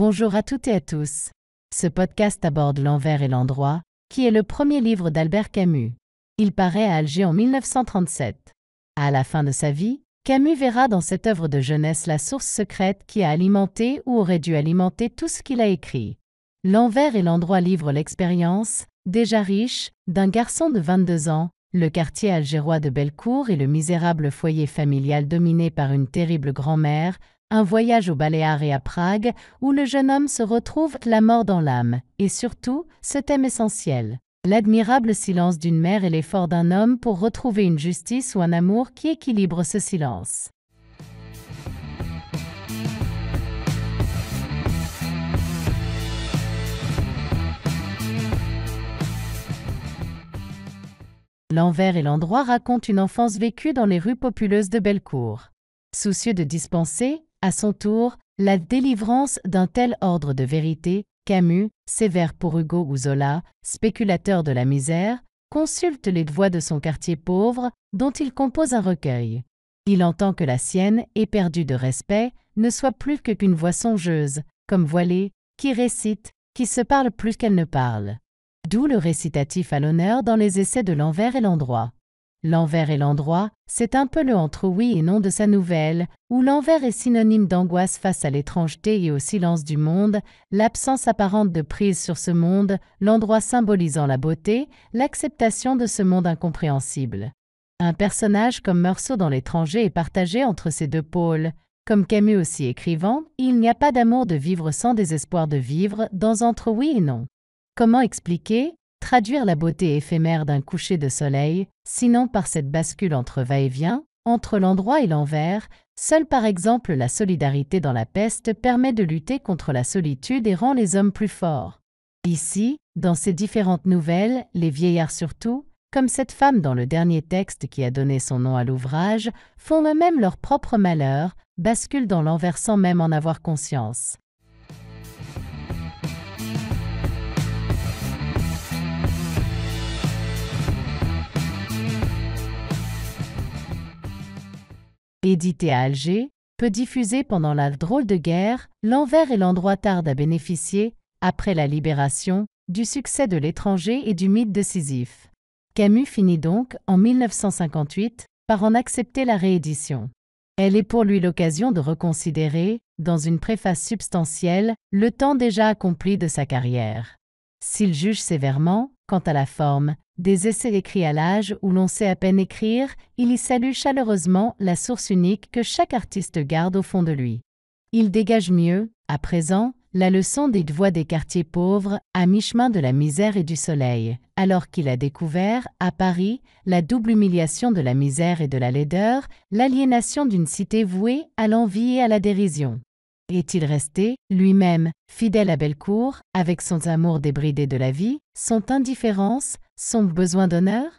Bonjour à toutes et à tous. Ce podcast aborde L'Envers et l'Endroit, qui est le premier livre d'Albert Camus. Il paraît à Alger en 1937. À la fin de sa vie, Camus verra dans cette œuvre de jeunesse la source secrète qui a alimenté ou aurait dû alimenter tout ce qu'il a écrit. L'Envers et l'Endroit livre l'expérience, déjà riche, d'un garçon de 22 ans, le quartier algérois de Bellecour et le misérable foyer familial dominé par une terrible grand-mère, un voyage aux Baléares et à Prague, où le jeune homme se retrouve la mort dans l'âme, et surtout, ce thème essentiel, l'admirable silence d'une mère et l'effort d'un homme pour retrouver une justice ou un amour qui équilibre ce silence. L'Envers et l'Endroit raconte une enfance vécue dans les rues populeuses de Bellecour. Soucieux de dispenser, à son tour, la délivrance d'un tel ordre de vérité, Camus, sévère pour Hugo ou Zola, spéculateur de la misère, consulte les voix de son quartier pauvre, dont il compose un recueil. Il entend que la sienne, éperdue de respect, ne soit plus qu'une voix songeuse, comme voilée, qui récite, qui se parle plus qu'elle ne parle. D'où le récitatif à l'honneur dans les essais de L'Envers et l'Endroit. L'Envers et l'Endroit, c'est un peu le entre oui et non de sa nouvelle, où l'envers est synonyme d'angoisse face à l'étrangeté et au silence du monde, l'absence apparente de prise sur ce monde, l'endroit symbolisant la beauté, l'acceptation de ce monde incompréhensible. Un personnage comme Meursault dans L'étranger est partagé entre ces deux pôles. Comme Camus aussi écrivant, il n'y a pas d'amour de vivre sans désespoir de vivre dans entre oui et non. Comment expliquer, traduire la beauté éphémère d'un coucher de soleil, sinon par cette bascule entre va-et-vient, entre l'endroit et l'envers, seule par exemple la solidarité dans la peste permet de lutter contre la solitude et rend les hommes plus forts. Ici, dans ces différentes nouvelles, les vieillards surtout, comme cette femme dans le dernier texte qui a donné son nom à l'ouvrage, font eux-mêmes leur propre malheur, basculent dans l'envers sans même en avoir conscience. Édité à Alger, peu diffusé pendant la drôle de guerre, L'Envers et l'Endroit tarde à bénéficier, après la libération, du succès de L'étranger et du mythe de Sisyphe. Camus finit donc, en 1958, par en accepter la réédition. Elle est pour lui l'occasion de reconsidérer, dans une préface substantielle, le temps déjà accompli de sa carrière. S'il juge sévèrement, quant à la forme, des essais écrits à l'âge où l'on sait à peine écrire, il y salue chaleureusement la source unique que chaque artiste garde au fond de lui. Il dégage mieux, à présent, la leçon des voix des quartiers pauvres, à mi-chemin de la misère et du soleil, alors qu'il a découvert, à Paris, la double humiliation de la misère et de la laideur, l'aliénation d'une cité vouée à l'envie et à la dérision. Est-il resté, lui-même, fidèle à Bellecour, avec son amour débridé de la vie, son indifférence, son besoin d'honneur?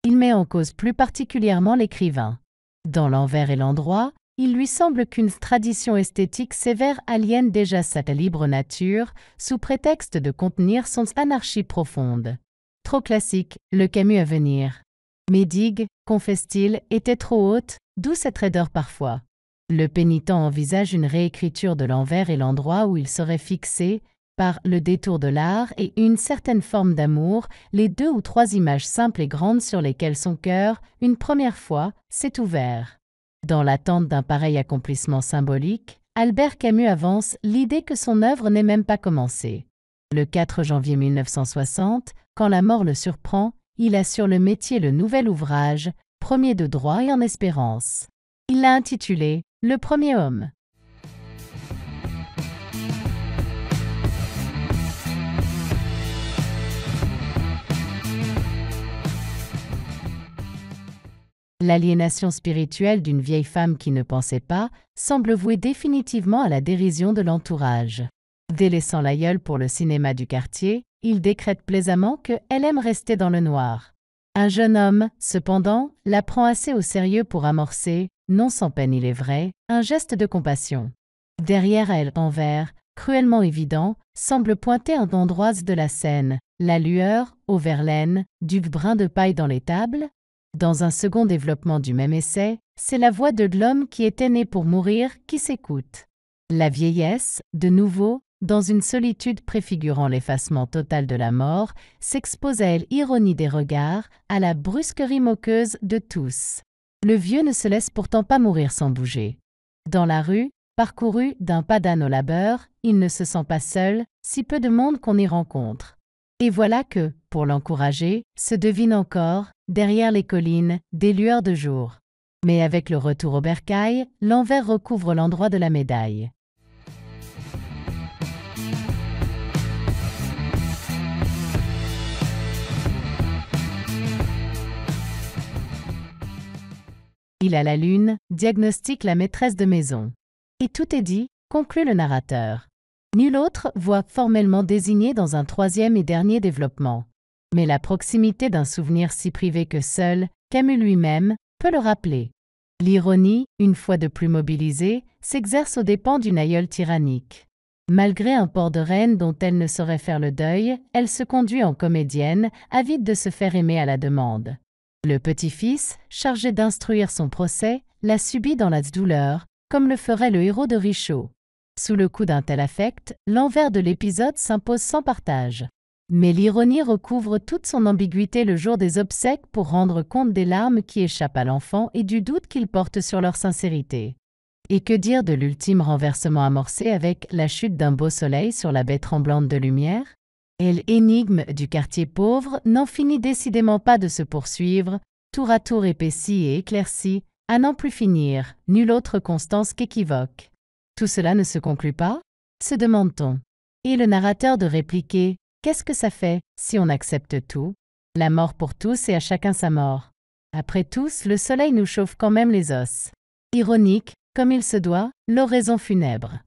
Il met en cause plus particulièrement l'écrivain. Dans L'Envers et l'Endroit, il lui semble qu'une tradition esthétique sévère aliène déjà sa libre nature, sous prétexte de contenir son anarchie profonde. Trop classique, le Camus à venir. Mes digues, confesse-t-il, étaient trop hautes, d'où cette raideur parfois. Le pénitent envisage une réécriture de L'Envers et l'Endroit où il serait fixé, par le détour de l'art et une certaine forme d'amour, les 2 ou 3 images simples et grandes sur lesquelles son cœur, une première fois, s'est ouvert. Dans l'attente d'un pareil accomplissement symbolique, Albert Camus avance l'idée que son œuvre n'est même pas commencée. Le 4 janvier 1960, quand la mort le surprend, il a sur le métier le nouvel ouvrage, premier de droit et en espérance. Il l'a intitulé « Le premier homme ». L'aliénation spirituelle d'une vieille femme qui ne pensait pas semble vouée définitivement à la dérision de l'entourage. Délaissant l'aïeul pour le cinéma du quartier, il décrète plaisamment qu'elle aime rester dans le noir. Un jeune homme, cependant, la prend assez au sérieux pour amorcer, non sans peine il est vrai, un geste de compassion. Derrière elle, envers, cruellement évident, semble pointer un endroit de la scène, la lueur, au verlaine, du brin de paille dans les tables. Dans un second développement du même essai, c'est la voix de l'homme qui était né pour mourir qui s'écoute. La vieillesse, de nouveau, dans une solitude préfigurant l'effacement total de la mort, s'expose à l'ironie des regards, à la brusquerie moqueuse de tous. Le vieux ne se laisse pourtant pas mourir sans bouger. Dans la rue, parcouru d'un pas d'âne au labeur, il ne se sent pas seul, si peu de monde qu'on y rencontre. Et voilà que, pour l'encourager, se devinent encore, derrière les collines, des lueurs de jour. Mais avec le retour au bercail, l'envers recouvre l'endroit de la médaille. Il a la lune, diagnostique la maîtresse de maison. Et tout est dit, conclut le narrateur. Nul autre voit formellement désigné dans un troisième et dernier développement. Mais la proximité d'un souvenir si privé que seul, Camus lui-même, peut le rappeler. L'ironie, une fois de plus mobilisée, s'exerce aux dépens d'une aïeule tyrannique. Malgré un port de reine dont elle ne saurait faire le deuil, elle se conduit en comédienne, avide de se faire aimer à la demande. Le petit-fils, chargé d'instruire son procès, la subit dans la douleur, comme le ferait le héros de Richaud. Sous le coup d'un tel affect, l'envers de l'épisode s'impose sans partage. Mais l'ironie recouvre toute son ambiguïté le jour des obsèques pour rendre compte des larmes qui échappent à l'enfant et du doute qu'il porte sur leur sincérité. Et que dire de l'ultime renversement amorcé avec la chute d'un beau soleil sur la baie tremblante de lumière? Et l'énigme du quartier pauvre n'en finit décidément pas de se poursuivre, tour à tour épaissie et éclaircie, à n'en plus finir, nulle autre constance qu'équivoque. Tout cela ne se conclut pas? Se demande-t-on. Et le narrateur de répliquer: qu'est-ce que ça fait, si on accepte tout? La mort pour tous et à chacun sa mort. Après tous, le soleil nous chauffe quand même les os. Ironique, comme il se doit, l'oraison funèbre.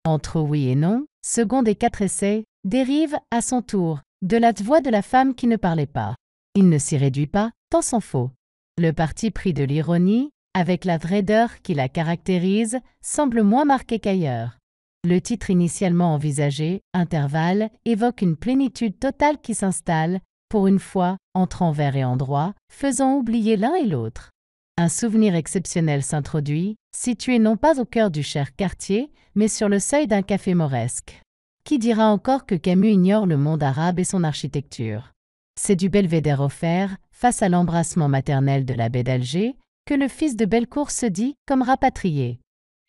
Entre oui et non, second des 4 essais, dérive, à son tour, de la voix de la femme qui ne parlait pas. Il ne s'y réduit pas, tant s'en faut. Le parti pris de l'ironie, avec la raideur qui la caractérise, semble moins marqué qu'ailleurs. Le titre initialement envisagé, Intervalle, évoque une plénitude totale qui s'installe, pour une fois, entre envers et endroit, faisant oublier l'un et l'autre. Un souvenir exceptionnel s'introduit, situé non pas au cœur du cher quartier, mais sur le seuil d'un café mauresque. Qui dira encore que Camus ignore le monde arabe et son architecture? C'est du belvédère offert, face à l'embrassement maternel de la baie d'Alger, que le fils de Bellecour se dit comme rapatrié.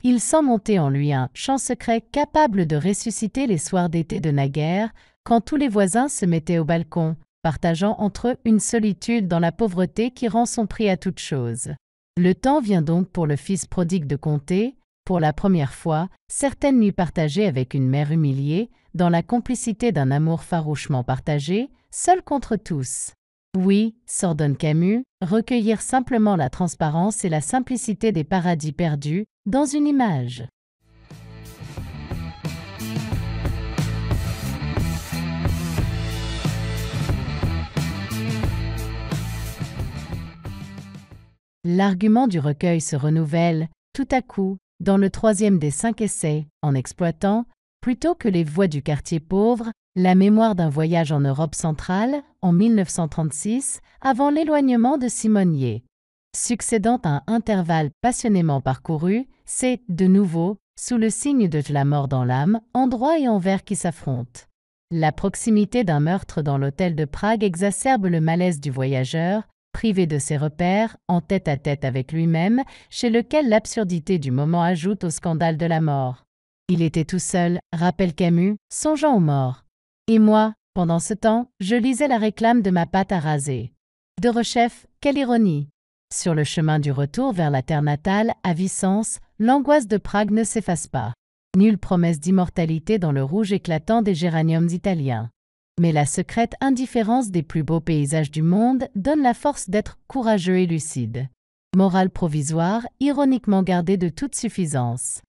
Il sent monter en lui un chant secret capable de ressusciter les soirs d'été de naguère, quand tous les voisins se mettaient au balcon, partageant entre eux une solitude dans la pauvreté qui rend son prix à toute chose. Le temps vient donc pour le fils prodigue de compter, pour la première fois, certaines nuits partagées avec une mère humiliée, dans la complicité d'un amour farouchement partagé, seul contre tous. Oui, s'ordonne Camus, recueillir simplement la transparence et la simplicité des paradis perdus, dans une image. L'argument du recueil se renouvelle, tout à coup, dans le troisième des 5 essais, en exploitant, plutôt que les voix du quartier pauvre, la mémoire d'un voyage en Europe centrale, en 1936, avant l'éloignement de Simonier. Succédant à un intervalle passionnément parcouru, c'est, de nouveau, sous le signe de la mort dans l'âme, endroit et envers qui s'affrontent. La proximité d'un meurtre dans l'hôtel de Prague exacerbe le malaise du voyageur, privé de ses repères, en tête-à-tête avec lui-même, chez lequel l'absurdité du moment ajoute au scandale de la mort. Il était tout seul, rappelle Camus, songeant aux morts. Et moi, pendant ce temps, je lisais la réclame de ma pâte à raser. Derechef, quelle ironie! Sur le chemin du retour vers la terre natale, à Vicence, l'angoisse de Prague ne s'efface pas. Nulle promesse d'immortalité dans le rouge éclatant des géraniums italiens. Mais la secrète indifférence des plus beaux paysages du monde donne la force d'être courageux et lucide. Morale provisoire, ironiquement gardée de toute suffisance.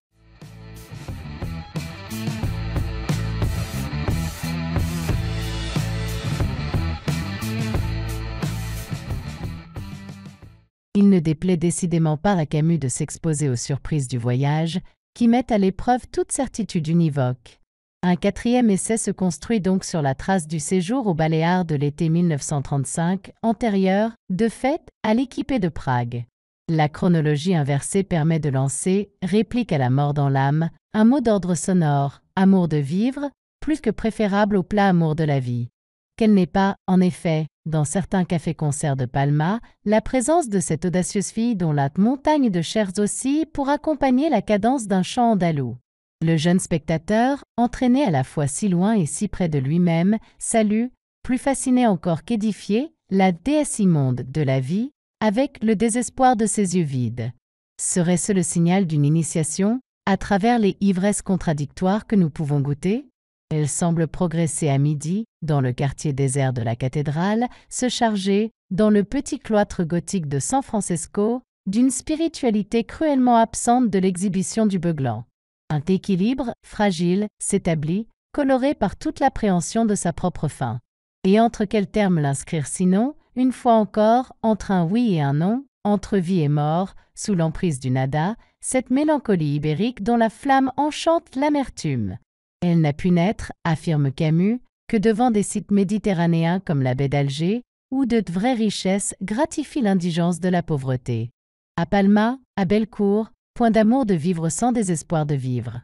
Il ne déplaît décidément pas à Camus de s'exposer aux surprises du voyage, qui mettent à l'épreuve toute certitude univoque. Un quatrième essai se construit donc sur la trace du séjour aux Baléares de l'été 1935, antérieur, de fait, à l'équipée de Prague. La chronologie inversée permet de lancer, réplique à la mort dans l'âme, un mot d'ordre sonore, amour de vivre, plus que préférable au plat amour de la vie. Quelle n'est pas, en effet, dans certains cafés-concerts de Palma, la présence de cette audacieuse fille dont la montagne de chairs oscille pour accompagner la cadence d'un chant andalou. Le jeune spectateur, entraîné à la fois si loin et si près de lui-même, salue, plus fasciné encore qu'édifié, la déesse immonde de la vie, avec le désespoir de ses yeux vides. Serait-ce le signal d'une initiation, à travers les ivresses contradictoires que nous pouvons goûter? Elle semble progresser à midi, dans le quartier désert de la cathédrale, se charger, dans le petit cloître gothique de San Francisco, d'une spiritualité cruellement absente de l'exhibition du beuglant. Un équilibre, fragile, s'établit, coloré par toute l'appréhension de sa propre fin. Et entre quels termes l'inscrire sinon, une fois encore, entre un oui et un non, entre vie et mort, sous l'emprise du nada, cette mélancolie ibérique dont la flamme enchante l'amertume. Elle n'a pu naître, affirme Camus, que devant des sites méditerranéens comme la baie d'Alger, où de vraies richesses gratifient l'indigence de la pauvreté. À Palma, à Bellecour, point d'amour de vivre sans désespoir de vivre.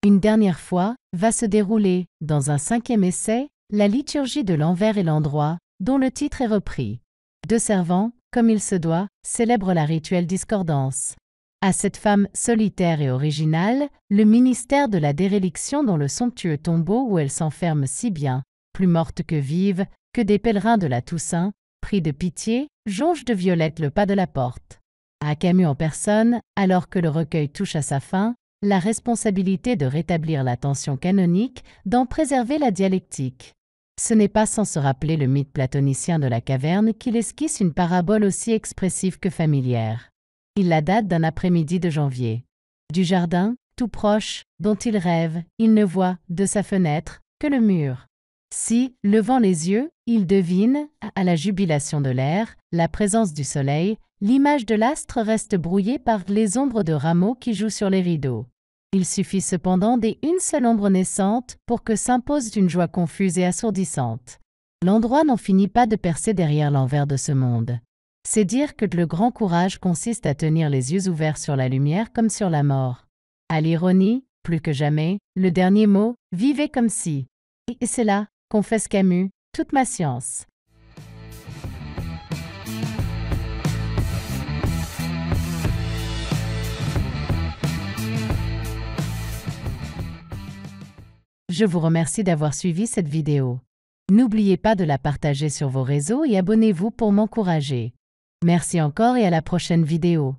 Une dernière fois, va se dérouler, dans un cinquième essai, la liturgie de l'envers et l'endroit, dont le titre est repris. Deux servants, comme il se doit, célèbrent la rituelle discordance. À cette femme solitaire et originale, le ministère de la déréliction dans le somptueux tombeau où elle s'enferme si bien, plus morte que vive, que des pèlerins de la Toussaint, pris de pitié, jonchent de violettes le pas de la porte. À Camus en personne, alors que le recueil touche à sa fin, la responsabilité de rétablir la tension canonique, d'en préserver la dialectique. Ce n'est pas sans se rappeler le mythe platonicien de la caverne qu'il esquisse une parabole aussi expressive que familière. Il la date d'un après-midi de janvier. Du jardin, tout proche, dont il rêve, il ne voit, de sa fenêtre, que le mur. Si, levant les yeux, il devine, à la jubilation de l'air, la présence du soleil, l'image de l'astre reste brouillée par les ombres de rameaux qui jouent sur les rideaux. Il suffit cependant d'une seule ombre naissante pour que s'impose une joie confuse et assourdissante. L'endroit n'en finit pas de percer derrière l'envers de ce monde. C'est dire que le grand courage consiste à tenir les yeux ouverts sur la lumière comme sur la mort. À l'ironie, plus que jamais, le dernier mot, vivez comme si. Et c'est là, confesse Camus, toute ma science. Je vous remercie d'avoir suivi cette vidéo. N'oubliez pas de la partager sur vos réseaux et abonnez-vous pour m'encourager. Merci encore et à la prochaine vidéo.